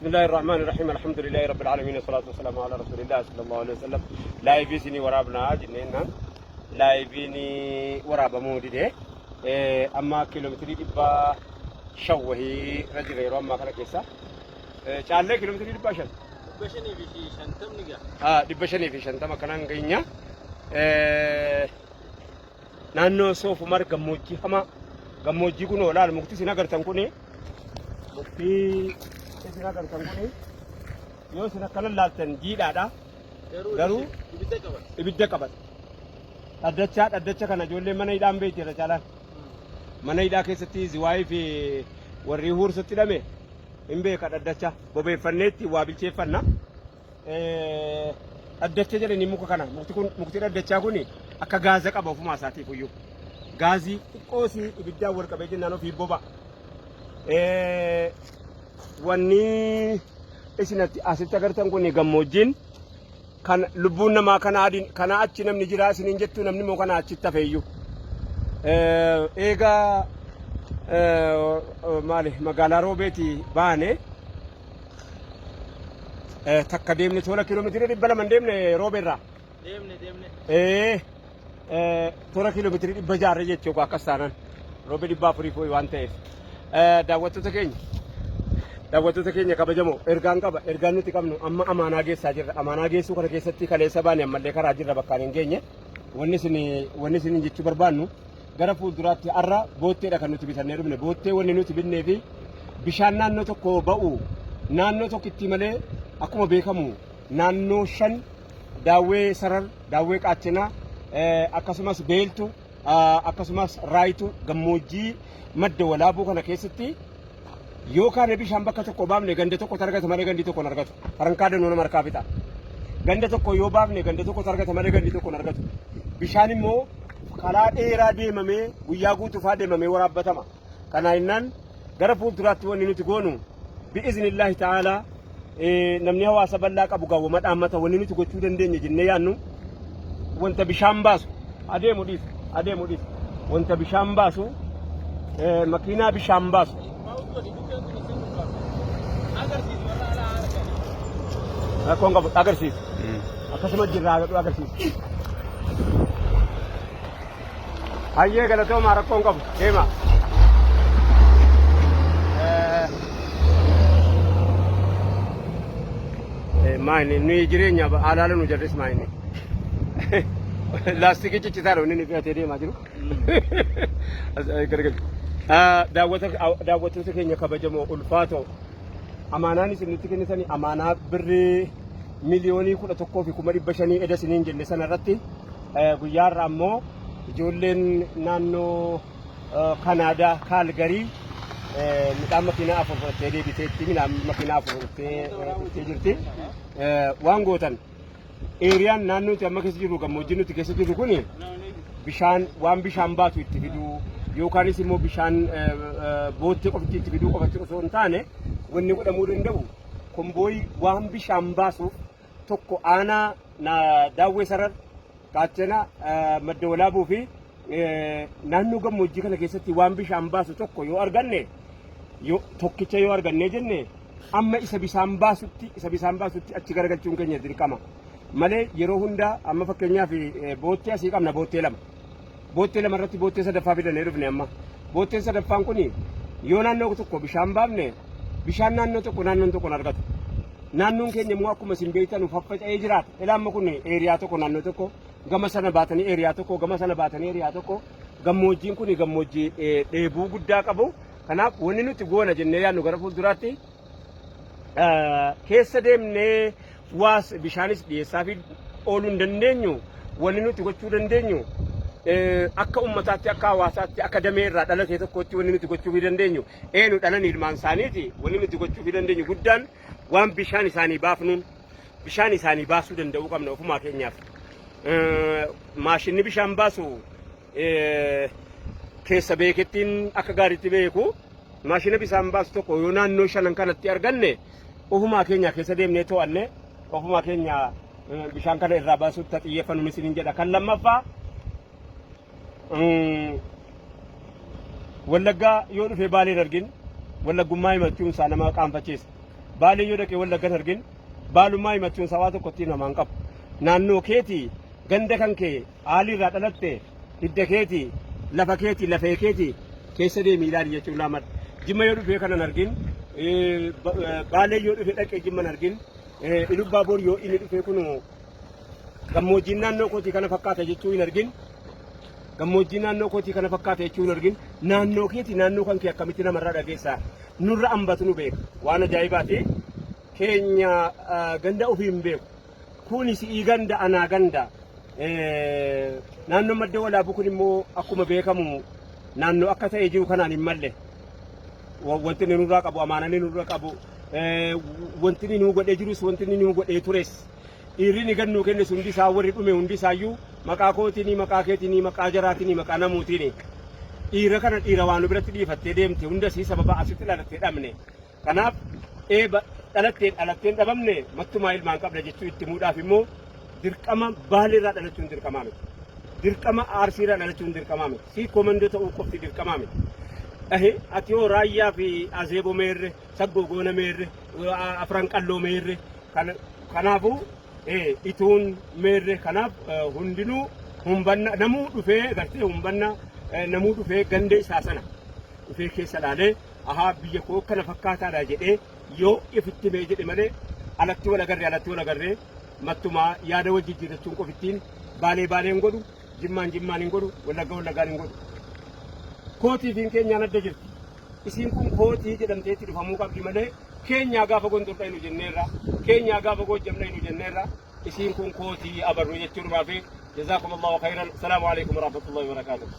بسم الله الرحمن الرحيم الحمد لله رب العالمين والصلاة والسلام على رسول الله صلى الله عليه وسلم لا يبيسني ورابنا جنينا لا يبيني وراب مودي ده أما كيلومتر دبا شوهي رجل يروم ما كان كيسا شالله كيلومتر دبا شن دبشني في شنتم نيجا دبشني في شنتم كنان غينيا نانو سوف مار gammoojjii hama gammoojjii kun olaal mukti sin agartan kuni mukti sin agartan kuni yoo sin akkana laaltan jiidhaadha garuu ibidda qabat dhaddacha kana ijoollee mana hidhaan beekti irra caalaan mana hidhaa keessatti ziwaayii fi warri huursatti hidhame hin beeka dhaddacha bobeeffanneetti waa bilcheeffanna dhaddacha jedhanii muka kana mukti dhaddachaa kuni akka gaaza qaba ofuma isaatiif iyyuu gaazii xiqqoosii ibiddaan wal qabee jennaan ofii boba wanni isinatti asitti agartan kun gammoojjiin kan lubbuun namaa kana achi namni jira isiniin jettu namni moo kana achitti hafeeyyu eegaa maali magaalaa roobeetii baane takka deemne tola kiiloomeetira 200 deemne roobeerraa tola kiiloomeetira 600 jechuudha akka saanan roobee 400 waan ta'eef daawwattoota keenya kabajamoo ergaan nuti qabnu amma amaanaa geessaa jirra amaanaa geessuu kana keessatti kaleessa baane ammallee karaa jirra bakkaan hin geenye wanni isin jechuu barbaannu gara fuulduraatti har'a bootteedha kan nuti bitannee dhufne boottee wanni nuti binnee fi bishaan naannoo tokko ba'u naannoo tokkitti malee akkuma beekamu naannoo 5 daawwee sarar daawwee qaachinaa akkasumas beeltu akkasumas raayitu gammoojjii madda walaabuu kana keessatti yookaan bishaan bakka tokko baafne ganda tokko argata malee gandi tokko argatu farankaa danuu nama harkaa fixa ganda tokko yoo baafne ganda tokko argata malee gandi tokko argatu bishaan immoo karaa dheeraa deemamee guyyaa guutuufaa deemamee waraabbatama kana innaan gara fuulduraatti wanni nuti goonu bi'iznillaahi ta'aalaa namni hawaasa bal'aa qabu gaawwama dhaammata wanni nuti gochuu dandeenya jennee yaannu wanta bishaan baasu adeemu dhiis wanta bishaan baasu makiinaa bishaan baasu rakkoon qabu agarsiisu akkasuma jirraa agarsiisu hayyee galatoomaa rakkoon qabu deema maayini nuyi jireenya alaala nu jarris maayini laastikii ciccitaadha wanni inni fe'atee deemaa jiru daawwattoota keenya kabajamoo ulfaatoo amaanaan isin nutti kennitanii amaanaa birrii miliyoonii 11,500 eda isiniin jenne sanarratti guyyaarra ammoo ijoolleen naannoo Kanaadaa Kaalgarii midhaan makiinaa 4 fudhattee deebiteetti midhaan makiinaa 4 fudhattee jirti waan gootan eeriyaan naannoo nuti amma keessa jirru gammoojjii nuti keessa jirru kun waan bishaan baatu itti fiduu yookaanis immoo bishaan boottee qofatti itti fiduu qofatti osoo hin taane wanni godhamuu danda'u kombooyi waan bishaan baasuuf tokko aanaa daawwee sarar qaachana madda walaabuu fi naannoo gammoojjii kana keessatti waan bishaan baasu tokko yoo arganne tokkicha yoo arganne jenne amma isa bishaan baasutti achi garagalchuun keenya dirqama malee yeroo hunda amma fakkeenyaaf boottee asii qabna boottee lama irratti boottee sadaffaa fidannee dhufne amma bootteen sadaffaan kun yoo naannoo tokko bishaan baafne bishaan naannoo tokko argatu naannoon keenya immoo akkuma isin beektan faffaca'ee jiraata ilaamma kun eeriyaa tokko naannoo tokko gama sana baatanii eeriyaa tokko gama sana baatanii eeriyaa tokko gammoojjiin kun gammoojjii dheebuu guddaa qabu kanaaf wanni nuti goona jennee yaadnu gara fuulduraatti keessa deemnee waas bishaanis dhiyeessaa fi ooluu hin dandeenyu wanni nuti gochuu dandeenyu akka ummataatti akka hawaasaatti akka damee irraa dhalatee tokkotti wanni nuti gochuu dandeenyu eenu dhalan ilmaan isaaniiti wanni nuti gochuu dandeenyu guddaan waan bishaan isaanii baafnuun bishaan isaanii baasuu danda'uu qabna ofumaa keenyaaf maashinni bishaan baasu keessa beekettiin akka gaariitti beeku maashina bishaan baasu tokko yoo naannoo 5 kanatti arganne ofumaa keenya keessa deemnee to'anne ofumaa keenya bishaan kana irraa baasutti xiyyeeffannu isiniin jedha kan lammaffaa wallaggaa yoo dhufee baaleen argin wallaggummaa himachuun isaa nama qaanfachiisa baalee yoo dhaqee wallaggan argin baalummaa himachuun sawaa tokkotti namaan qabu naannoo keetii ganda kan kee haalirraa dhalatte hidda keetii lafa keetii lafee keetii keessa deemii ilaali jechuun laamad jimma yoo dhufee kanan argin baalee yoo dhufee dhaqee jimman argin ilubbaa boor yoo inni dhufee kun gammoojjiin naannoo kootii kana fakkaata jechuu hin argin gammoojjii naannoo kootii kana fakkaata jechuu hin argin naannoo keetii naannoo kan kee akkamitti namarraa dhageessaa nurra hambatu nu beeku waan ajaa'ibaati keenya ganda ofii hin beeku kuni si'ii ganda anaa ganda naannoo madda walaabuu kun immoo akkuma beekamu naannoo akka ta'ee jiru kanaan hin malle wanti inni nurraa qabu amaananii nurraa qabu wanti inni nu godhee jirus wanti inni nu godhee tures dhiirri gannuu kenne hundi isaa warri dhume hundi isaayyuu maqaa kootiini maqaa keetiini maqaa jaraatiini maqaa namuutiini dhiira kana dhiira waan nu biratti dhiifattee deemte hunda sii sababa asitti dhalattee dhabne kanaaf dhalatteen dhabamne mattumaa ilmaan qabna jechuu itti muudhaaf immoo dirqama baaleerraa dhalachuun dirqamaa miti dirqama aarsiirraa dhalachuun dirqamaa miti sii komandoo ta'uu qofti dirqamaa miti ati yoo raayyaa fi azeeboo meerre saggogoona meerre afran qalloo meerre kanaafuu ituun meerre kanaaf hundinuu humbanna namuu dhufee gartee humbanna namuu dhufee gandee isaa sana dhufee keessa laalee ahaa biyya koo kana fakkaataadha jedhee yoo ifitti mee jedhe malee alatti wal agarree mattumaa yaada wal jijjiirachuun qofittiin baaleen godhu jimmaan hin godhu wallaggaan hin godhu. Kootiifiin keenyaan adda jirti isiin kun kootii jedhamteetti dhufamuu qabdi malee keenyaa gaafa gondorra inu jenneerra keenyaa gaafa goojjamna inu jenneerra isiin kun kootii abarru jechuun maafi jazaakumullahu khairan salaamu alaikum warahmatullahi wabarakatuh.